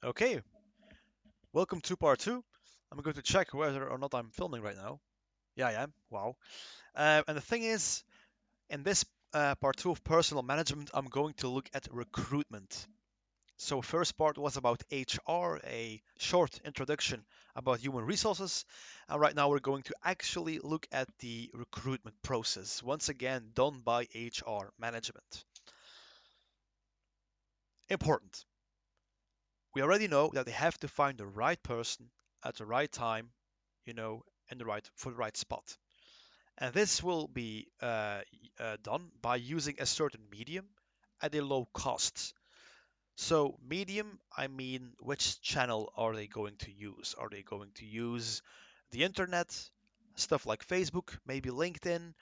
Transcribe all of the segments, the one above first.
Okay, welcome to part two. I'm going to check whether or not I'm filming right now. Yeah, I am. Wow. And the thing is, in this part two of personal management, I'm going to look at recruitment. So first part was about HR, a short introduction about human resources. And right now we're going to actually look at the recruitment process, once again done by HR management. Important. We already know that they have to find the right person at the right time, in the right for the right spot. And this will be done by using a certain medium at a low cost. So medium, I mean, which channel are they going to use? Are they going to use the internet, stuff like Facebook, maybe LinkedIn,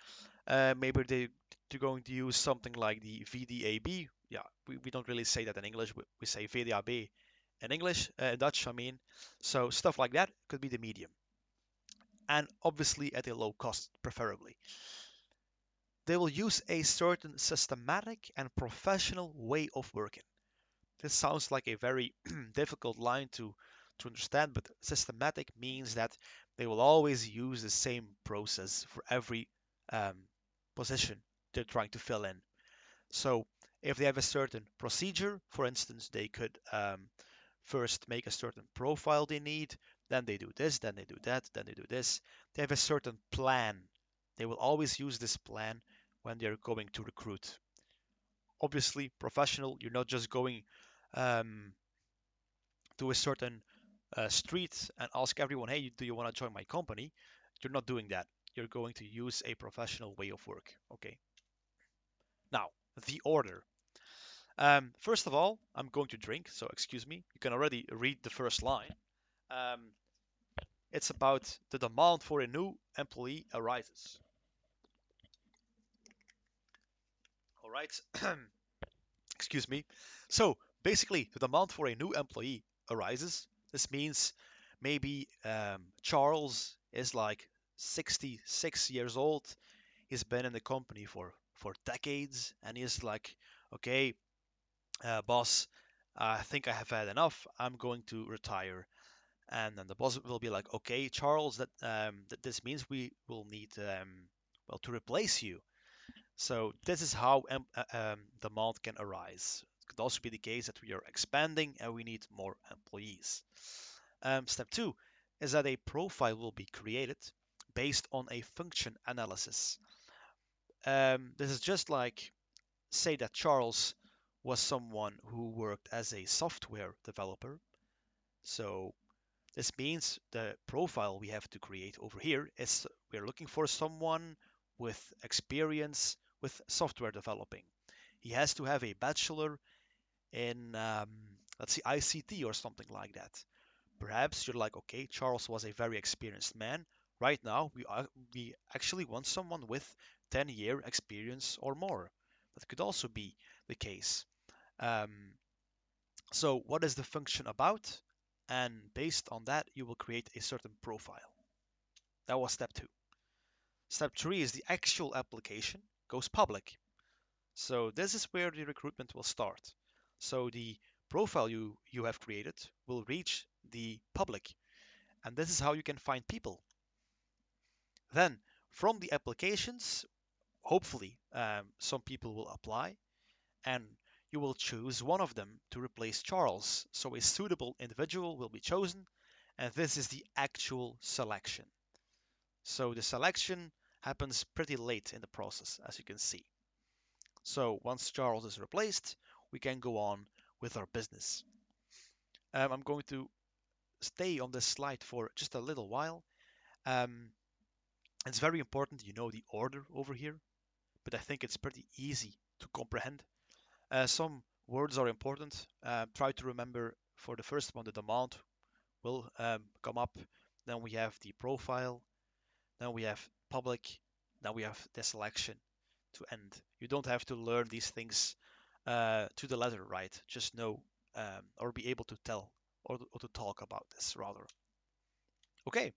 maybe they're going to use something like the VDAB. Yeah, we don't really say that in English. We say VDAB in English, Dutch, I mean. So stuff like that could be the medium. And obviously at a low cost, preferably. They will use a certain systematic and professional way of working. This sounds like a very difficult line to understand, but systematic means that they will always use the same process for every um, position they're trying to fill in. So if they have a certain procedure, for instance, they could first make a certain profile they need, then they do this, then they do that, then they do this. They have a certain plan. They will always use this plan when they're going to recruit. Obviously, professional, you're not just going um, to a certain street and ask everyone, hey, do you want to join my company? You're not doing that. You're going to use a professional way of work. Okay. Now, the order. First of all, I'm going to drink, so excuse me. You can already read the first line. Um, it's about the demand for a new employee arises. All right. Excuse me. So basically, the demand for a new employee arises. This means maybe Charles is like 66 years old. He's been in the company for decades, and he's like, okay, boss, I think I have had enough. I'm going to retire. And then the boss will be like, okay, Charles, that this means we will need well to replace you. So this is how demand can arise. It could also be the case that we are expanding and we need more employees. Step two is that a profile will be created based on a function analysis. This is just like say that Charles was someone who worked as a software developer. So this means the profile we have to create over here is we're looking for someone with experience with software developing. He has to have a bachelor in, let's see, ICT or something like that. Perhaps you're like, okay, Charles was a very experienced man. Right now, we actually want someone with 10-year experience or more. That could also be the case. Um, so what is the function about? And based on that, you will create a certain profile. That was step two. Step three is the actual application goes public. So this is where the recruitment will start. So the profile you have created will reach the public, and this is how you can find people. Then from the applications, hopefully some people will apply, and you will choose one of them to replace Charles. So a suitable individual will be chosen, and this is the actual selection. So the selection happens pretty late in the process, as you can see. So once Charles is replaced, we can go on with our business. I'm going to stay on this slide for just a little while. Um, it's very important you know the order over here, but I think it's pretty easy to comprehend. Some words are important. Try to remember for the first one, the demand will come up. Then we have the profile. Then we have public. Then we have the selection to end. You don't have to learn these things to the letter, right? Just know or be able to tell or to talk about this rather. Okay,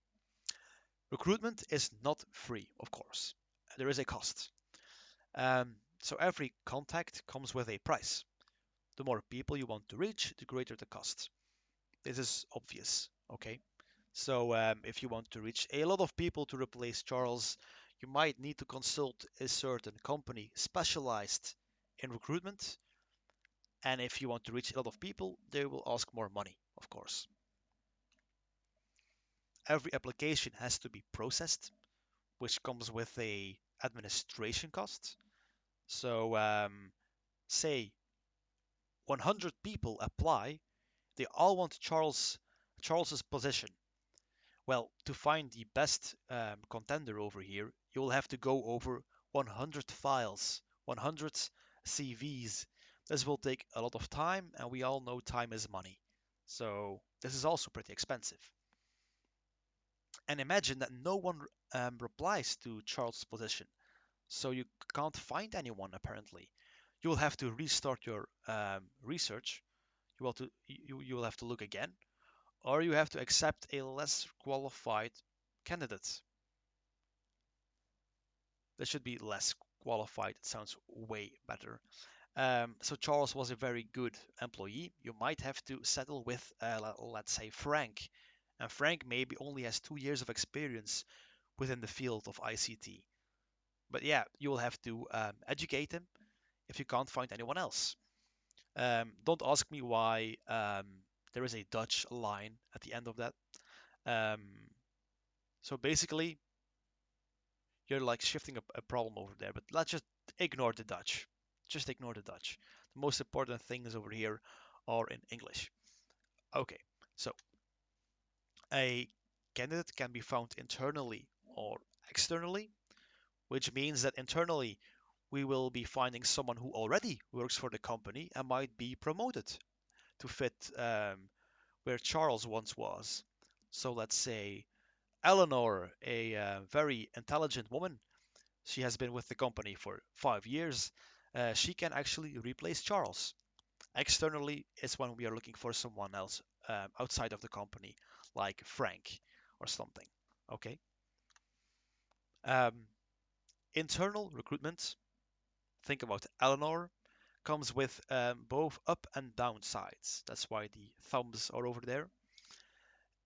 recruitment is not free, of course. There is a cost. So every contact comes with a price. The more people you want to reach, the greater the cost. This is obvious, okay? So if you want to reach a lot of people to replace Charles, you might need to consult a certain company specialized in recruitment. And if you want to reach a lot of people, they will ask more money, of course. Every application has to be processed, which comes with a administration cost. So say 100 people apply, they all want Charles's position. Well, to find the best contender over here, you'll have to go over 100 files, 100 CVs. This will take a lot of time, and we all know time is money. So this is also pretty expensive. And imagine that no one replies to Charles' position, so you can't find anyone apparently. You will have to restart your research. You will have to look again, or you have to accept a less qualified candidate. That should be less qualified. It sounds way better. So Charles was a very good employee. You might have to settle with, let's say, Frank. And Frank maybe only has 2 years of experience within the field of ICT. But yeah, you will have to educate him if you can't find anyone else. Don't ask me why there is a Dutch line at the end of that. Um, so basically, you're like shifting a problem over there, but let's just ignore the Dutch. Just ignore the Dutch. The most important things over here are in English. Okay, so a candidate can be found internally or externally, which means that internally we will be finding someone who already works for the company and might be promoted to fit where Charles once was. So let's say Eleanor, a very intelligent woman, she has been with the company for 5 years. She can actually replace Charles. Externally is when we are looking for someone else outside of the company, like Frank or something. Okay. Um, Internal recruitment, think about Eleanor, comes with both up and down sides. That's why the thumbs are over there.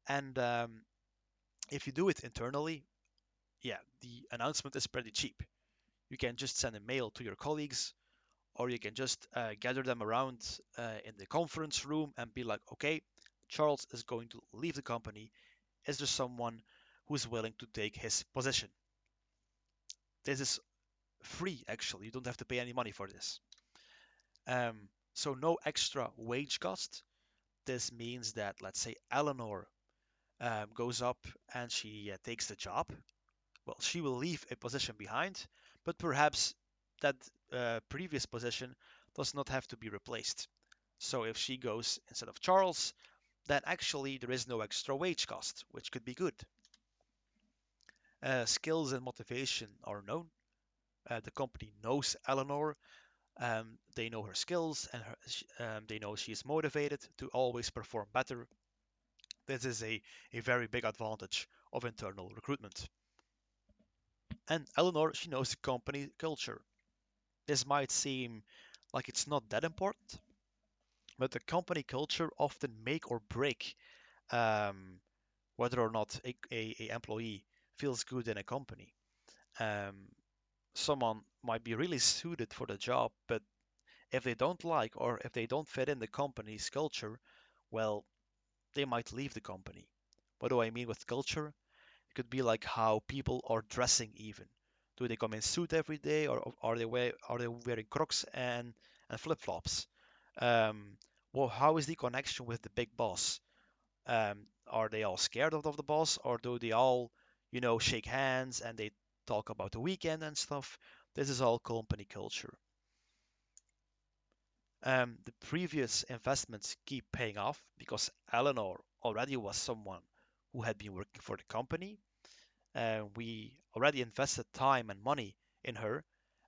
And if you do it internally, yeah, the announcement is pretty cheap. You can just send a mail to your colleagues, or you can just gather them around in the conference room and be like, okay, Charles is going to leave the company. Is there someone who's willing to take his position? This is free, actually. You don't have to pay any money for this. So no extra wage cost. This means that, let's say, Eleanor goes up and she takes the job. Well, she will leave a position behind, but perhaps that previous position does not have to be replaced. So if she goes instead of Charles, then actually there is no extra wage cost, which could be good. Skills and motivation are known. The company knows Eleanor. They know her skills and they know she is motivated to always perform better. This is a very big advantage of internal recruitment. And Eleanor, she knows the company culture. This might seem like it's not that important, but the company culture often make or break um, whether or not a employee feels good in a company. Um, Someone might be really suited for the job, but if they don't like or if they don't fit in the company's culture, well, they might leave the company. What do I mean with culture? It could be like how people are dressing even. Do they come in suit every day, or are they wearing Crocs and flip-flops? Um, well, how is the connection with the big boss? Are they all scared of the boss, or do they all, shake hands and they talk about the weekend and stuff? This is all company culture. The previous investments keep paying off because Eleanor already was someone who had been working for the company. We already invested time and money in her,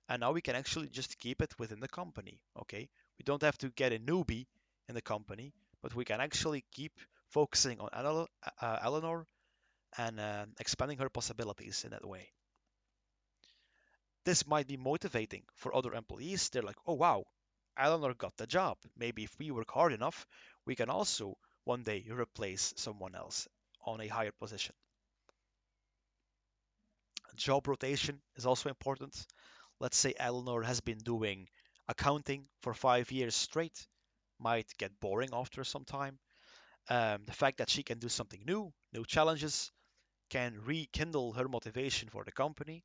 and now we can actually just keep it within the company. Okay, we don't have to get a newbie in the company, but we can actually keep focusing on Eleanor and expanding her possibilities in that way. This might be motivating for other employees. They're like, oh wow, Eleanor got the job. Maybe if we work hard enough, we can also one day you replace someone else on a higher position. Job rotation is also important. Let's say Eleanor has been doing accounting for 5 years straight, might get boring after some time. The fact that she can do something new, new challenges, can rekindle her motivation for the company,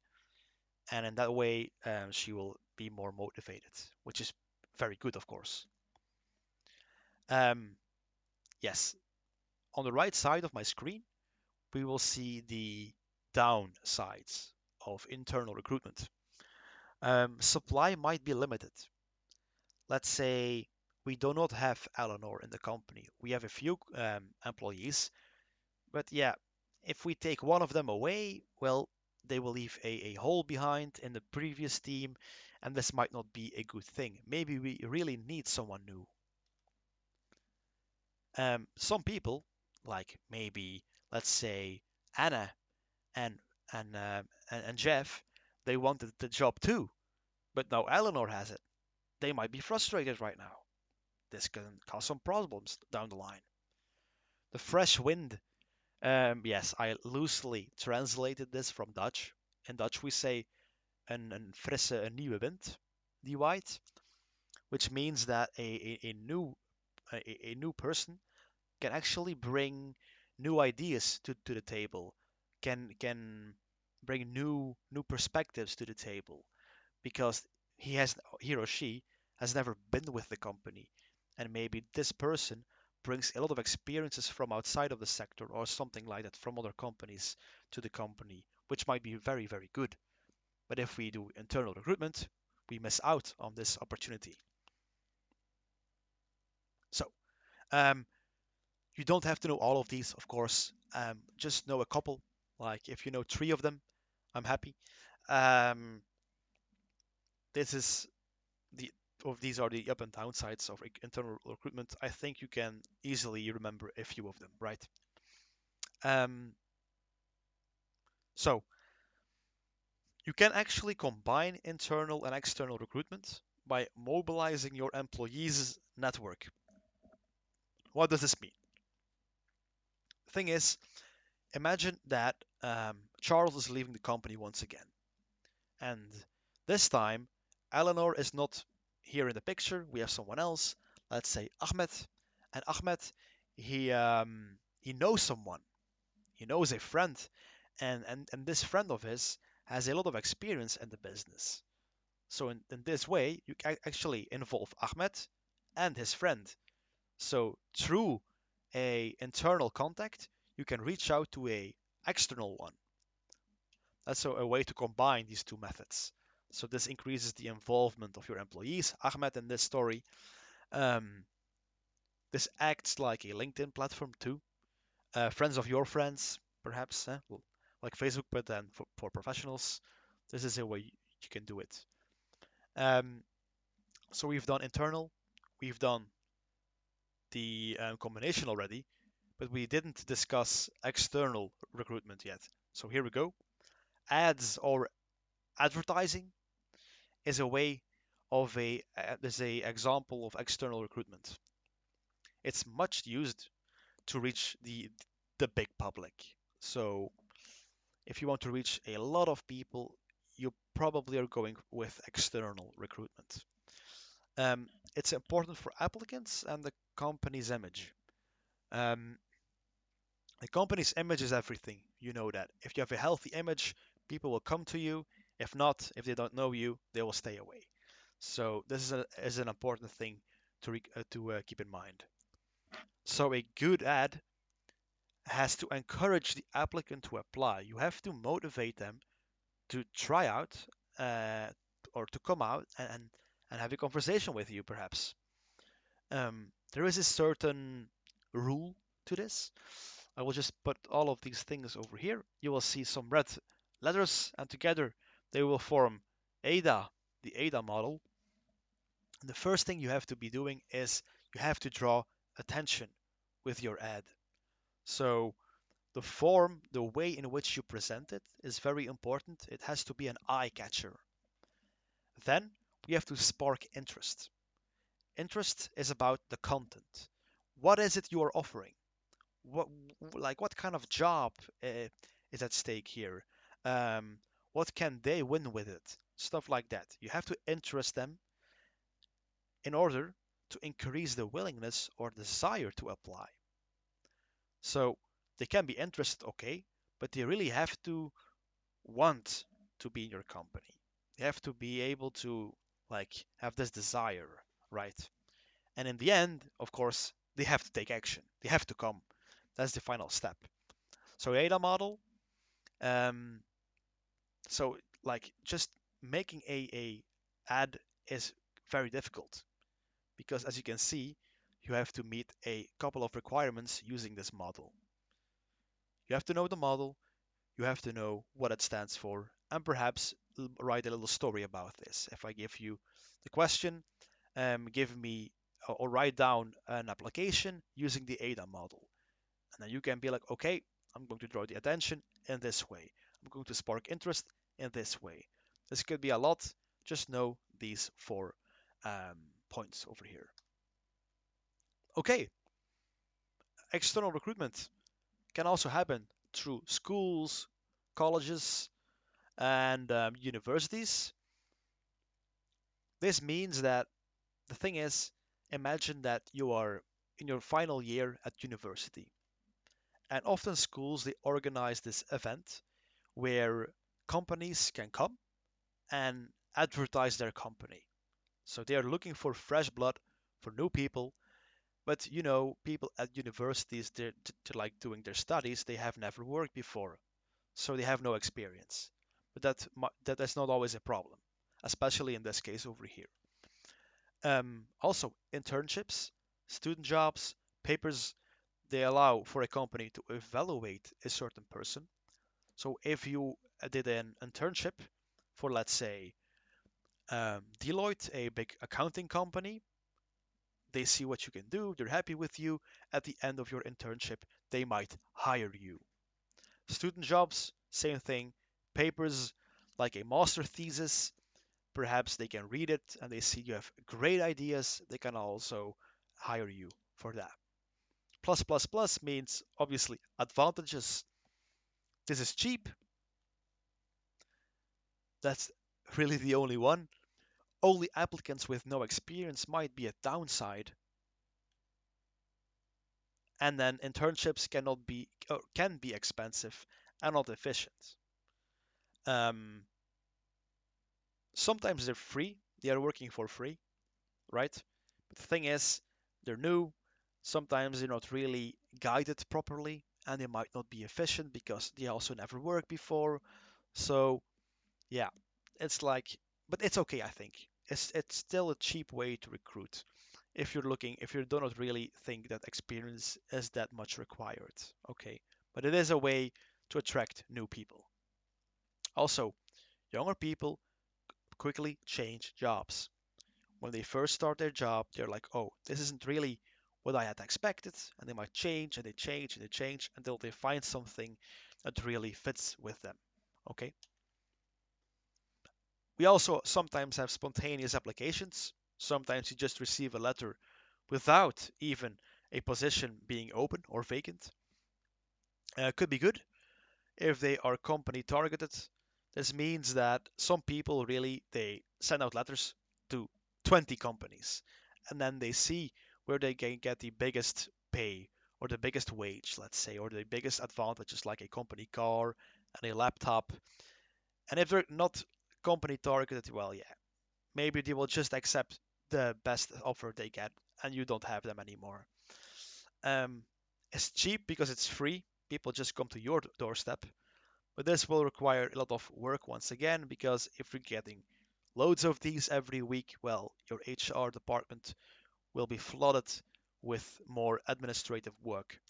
and in that way, she will be more motivated, which is very good, of course. Um, yes, on the right side of my screen, we will see the downsides of internal recruitment. Supply might be limited. Let's say we do not have Eleanor in the company. We have a few employees, but yeah, if we take one of them away, well, they will leave a hole behind in the previous team, and this might not be a good thing. Maybe we really need someone new. Some people, like maybe let's say Anna and and Jeff, they wanted the job too, but now Eleanor has it. They might be frustrated right now. This can cause some problems down the line. The fresh wind. Yes, I loosely translated this from Dutch. In Dutch, we say een nieuwe wind, die waait, which means that a new person can actually bring new ideas to the table, can bring new perspectives to the table because he or she has never been with the company, and maybe this person brings a lot of experiences from outside of the sector or something like that from other companies to the company, which might be very, very good. But if we do internal recruitment, we miss out on this opportunity. So um, you don't have to know all of these, of course. Just know a couple. Like if you know three of them, I'm happy. Um, this is the of these are the up and downsides of internal recruitment. I think you can easily remember a few of them, right? Um, so you can actually combine internal and external recruitment by mobilizing your employees' network. What does this mean? The thing is, imagine that Charles is leaving the company once again, and this time Eleanor is not here in the picture. We have someone else. Let's say Ahmed, and Ahmed, he knows someone. He knows a friend, and this friend of his has a lot of experience in the business. So in this way, you can actually involve Ahmed and his friend. So through a internal contact, you can reach out to a external one. That's a way to combine these two methods. So this increases the involvement of your employees. Ahmed in this story, um, this acts like a LinkedIn platform too. Friends of your friends, perhaps, like Facebook, but then for professionals, this is a way you can do it. Um, so we've done internal, we've done the combination already, but we didn't discuss external recruitment yet. So here we go. Ads or advertising is a way of there's a example of external recruitment. It's much used to reach the big public. So if you want to reach a lot of people, you probably are going with external recruitment. It's important for applicants and the company's image. Um, the company's image is everything. You know that. If you have a healthy image, people will come to you. If not, if they don't know you, they will stay away. So this is an important thing to keep in mind. So a good ad has to encourage the applicant to apply. You have to motivate them to try out uh, or to come out and have a conversation with you, perhaps. There is a certain rule to this. I will just put all of these things over here. You will see some red letters, and together they will form AIDA, the AIDA model. And the first thing you have to be doing is you have to draw attention with your ad. So the form, the way in which you present it is very important. It has to be an eye catcher. Then we have to spark interest. Interest is about the content. what is it you are offering? What what kind of job is at stake here? Um, what can they win with it? Stuff like that. You have to interest them in order to increase the willingness or desire to apply. So they can be interested, okay, but they really have to want to be in your company. They have to be able to have this desire, right? And in the end, of course, they have to take action. They have to come. That's the final step. So ADA model. Um, so just making a ad is very difficult because as you can see, you have to meet a couple of requirements using this model. You have to know the model, you have to know what it stands for, and perhaps write a little story about this. If I give you the question, give me or write down an application using the ADA model. And then you can be like, okay, I'm going to draw the attention in this way. I'm going to spark interest in this way. This could be a lot. Just know these four points over here. Okay, external recruitment can also happen through schools, colleges, and universities. This means that the thing is, imagine that you are in your final year at university, and often schools they organize this event where companies can come and advertise their company. So they are looking for fresh blood, for new people. But people at universities, they're like doing their studies, they have never worked before, so they have no experience. But that's not always a problem, especially in this case over here. Also, internships, student jobs, papers, they allow for a company to evaluate a certain person. So if you did an internship for, let's say, Deloitte, a big accounting company, they see what you can do, they're happy with you. At the end of your internship, they might hire you. Student jobs, same thing. Papers, like a master thesis, perhaps they can read it and they see you have great ideas, they can also hire you for that. Plus, plus, plus means obviously advantages. This is cheap. That's really the only one. Only applicants with no experience might be a downside. And then internships cannot be or can be expensive and not efficient. Um, Sometimes they're free. They are working for free, right? But the thing is, they're new. Sometimes they're not really guided properly, and they might not be efficient because they also never worked before. So yeah, it's like, but it's okay, I think. It's still a cheap way to recruit if you do not really think that experience is that much required. Okay, but it is a way to attract new people. Also, younger people quickly change jobs. When they first start their job, they're like, oh, this isn't really what I had expected, and they might change and they change and they change until they find something that really fits with them. Okay. We also sometimes have spontaneous applications. Sometimes you just receive a letter without even a position being open or vacant. Could be good if they are company targeted. This means that some people really they send out letters to 20 companies and then they see where they can get the biggest pay or the biggest wage, let's say, or the biggest advantages like a company car and a laptop. And if they're not company targeted, well, yeah, maybe they will just accept the best offer they get and you don't have them anymore. Um, it's cheap because it's free. People just come to your doorstep. But this will require a lot of work once again because if you're getting loads of these every week, well, your HR department will be flooded with more administrative work.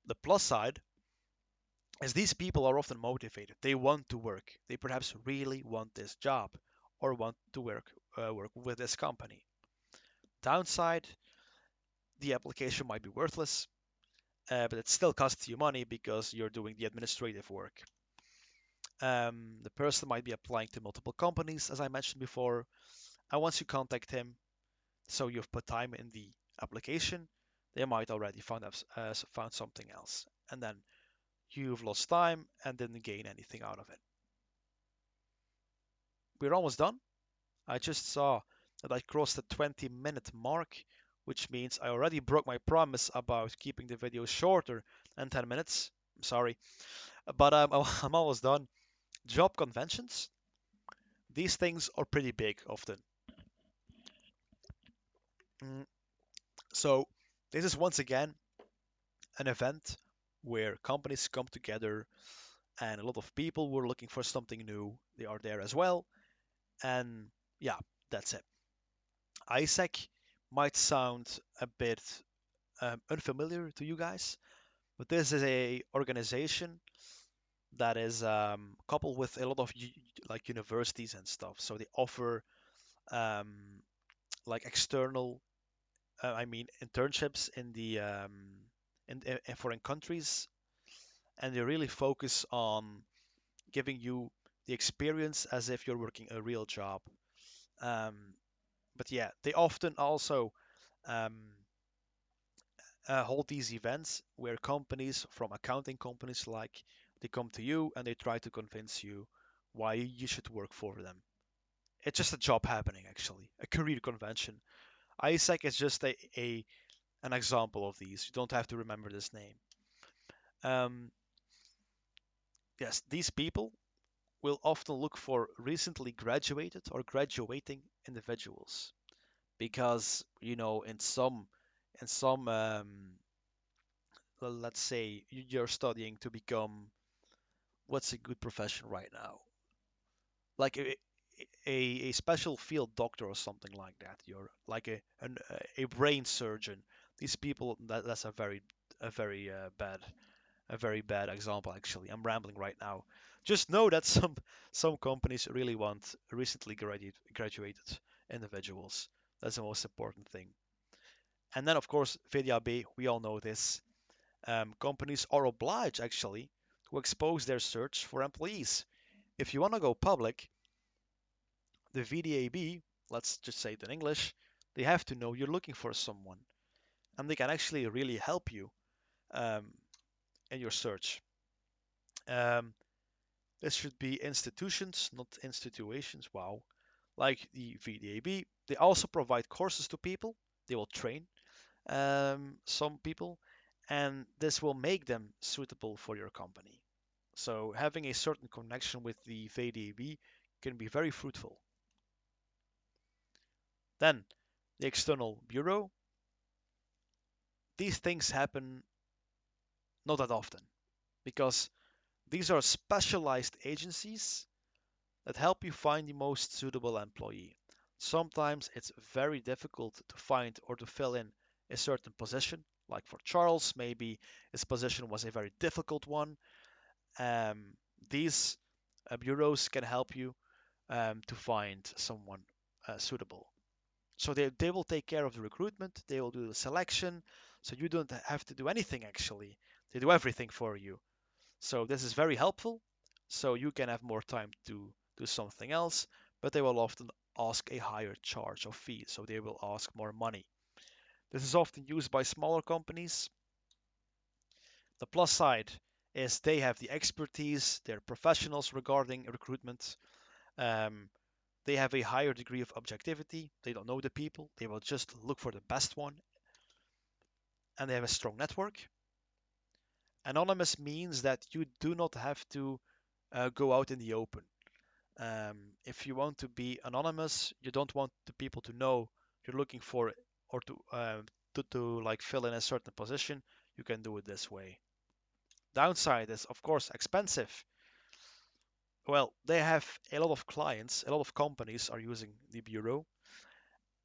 The plus side is these people are often motivated. They want to work. They perhaps really want this job or want to work with this company. Downside, the application might be worthless, but it still costs you money because you're doing the administrative work. The person might be applying to multiple companies, as I mentioned before, and once you contact him, so you've put time in the application, they might already found something else, and then you've lost time and didn't gain anything out of it. We're almost done. I just saw that I crossed the 20-minute mark, which means I already broke my promise about keeping the video shorter than 10 minutes. I'm sorry, but I'm almost done. Job conventions, these things are pretty big often. Mm, So, this is once again an event where companies come together and a lot of people who are looking for something new, they are there as well. And yeah, that's it. ISEC might sound a bit unfamiliar to you guys, but this is a organization that is coupled with a lot of like universities and stuff. So they offer um, like external, I mean, internships in the in foreign countries, and they really focus on giving you the experience as if you're working a real job. Um, but yeah, they often also um, hold these events where companies from accounting companies like they come to you and they try to convince you why you should work for them. It's just a job happening actually, a career convention. ISEC is just a an example of these. You don't have to remember this name. Um, yes, these people will often look for recently graduated or graduating individuals because in some let's say you're studying to become what's a good profession right now, like a special field doctor or something like that. You're like a brain surgeon. These people, that's a very bad example actually. I'm rambling right now. Just know that some companies really want recently graduated individuals. That's the most important thing. And then of course VDAB, we all know this. Companies are obliged actually to expose their search for employees. If you want to go public, the VDAB, let's just say it in English, they have to know you're looking for someone, and they can actually really help you um, in your search. Um, this should be institutions, not institutions. Wow. Like the VDAB, they also provide courses to people. They will train some people, and this will make them suitable for your company. So having a certain connection with the VDAB can be very fruitful. Then the external bureau, these things happen not that often because these are specialized agencies that help you find the most suitable employee. Sometimes it's very difficult to find or to fill in a certain position. Like for Charles, maybe his position was a very difficult one. Um, these bureaus can help you to find someone suitable. So they will take care of the recruitment, they will do the selection, so you don't have to do anything actually. They do everything for you. So this is very helpful. So you can have more time to do something else, but they will often ask a higher charge of fee, so they will ask more money. This is often used by smaller companies. The plus side is they have the expertise, they're professionals regarding recruitment. Um, they have a higher degree of objectivity. They don't know the people, they will just look for the best one, and they have a strong network. Anonymous means that you do not have to go out in the open. If you want to be anonymous, you don't want the people to know you're looking for or to like fill in a certain position, you can do it this way. Downside is of course expensive. Well, they have a lot of clients, a lot of companies are using the bureau,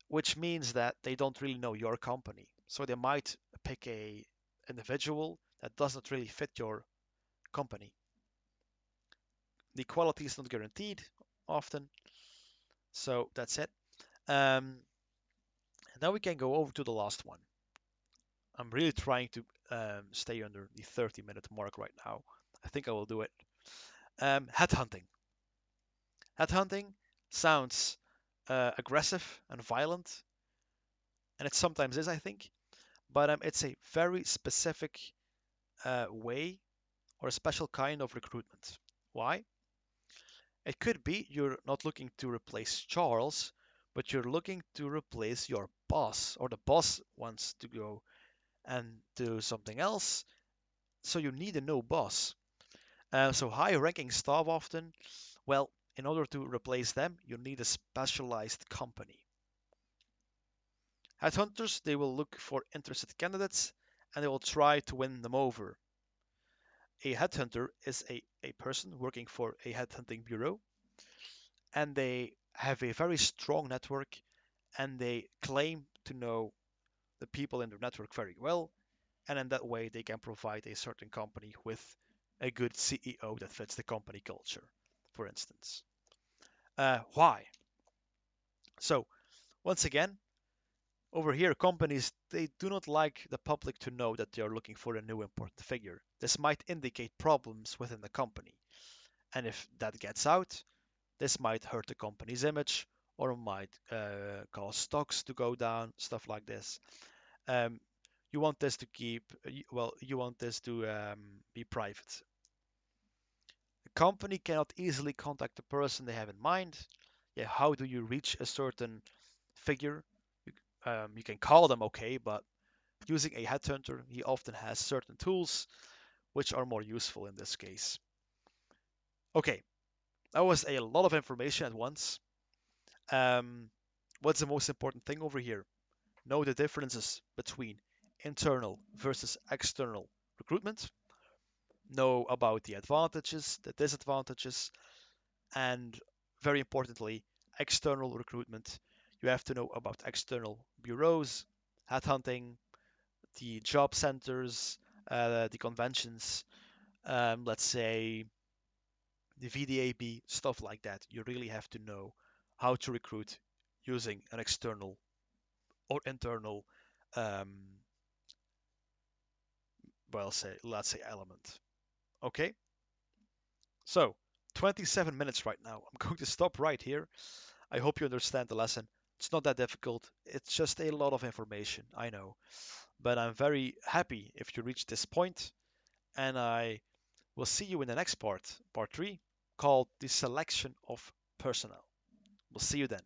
which means that they don't really know your company. So they might pick a individual that doesn't really fit your company. The quality is not guaranteed often, so that's it. Um, Now we can go over to the last one. I'm really trying to stay under the 30-minute mark right now. I think I will do it. Headhunting. Headhunting sounds aggressive and violent, and it sometimes is, I think, but it's a very specific way or a special kind of recruitment. Why? It could be you're not looking to replace Charles, but you're looking to replace your boss, or the boss wants to go and do something else, so you need a new boss. So high ranking staff often, well, in order to replace them, you need a specialized company. Headhunters, they will look for interested candidates and they will try to win them over. A headhunter is a person working for a headhunting bureau, and they have a very strong network, and they claim to know the people in their network very well, and in that way they can provide a certain company with a good CEO that fits the company culture, for instance. Why? So, once again, over here, companies, they do not like the public to know that they are looking for a new important figure. This might indicate problems within the company. And if that gets out, this might hurt the company's image or might cause stocks to go down, stuff like this. Um, you want this to keep, well, you want this to be private. The company cannot easily contact the person they have in mind. Yeah, how do you reach a certain figure? You can call them, okay, but using a headhunter, he often has certain tools which are more useful in this case. Okay, that was a lot of information at once. Um, what's the most important thing over here? Know the differences between internal versus external recruitment. Know about the advantages, the disadvantages, and very importantly, external recruitment. You have to know about external bureaus, headhunting, the job centers, the conventions, let's say the VDAB, stuff like that. You really have to know how to recruit using an external or internal, um, well, say let's say element. Okay, so 27 minutes right now. I'm going to stop right here. I hope you understand the lesson. It's not that difficult. It's just a lot of information, I know. But I'm very happy if you reach this point, and I will see you in the next part, part 3, called the selection of personnel. We'll see you then.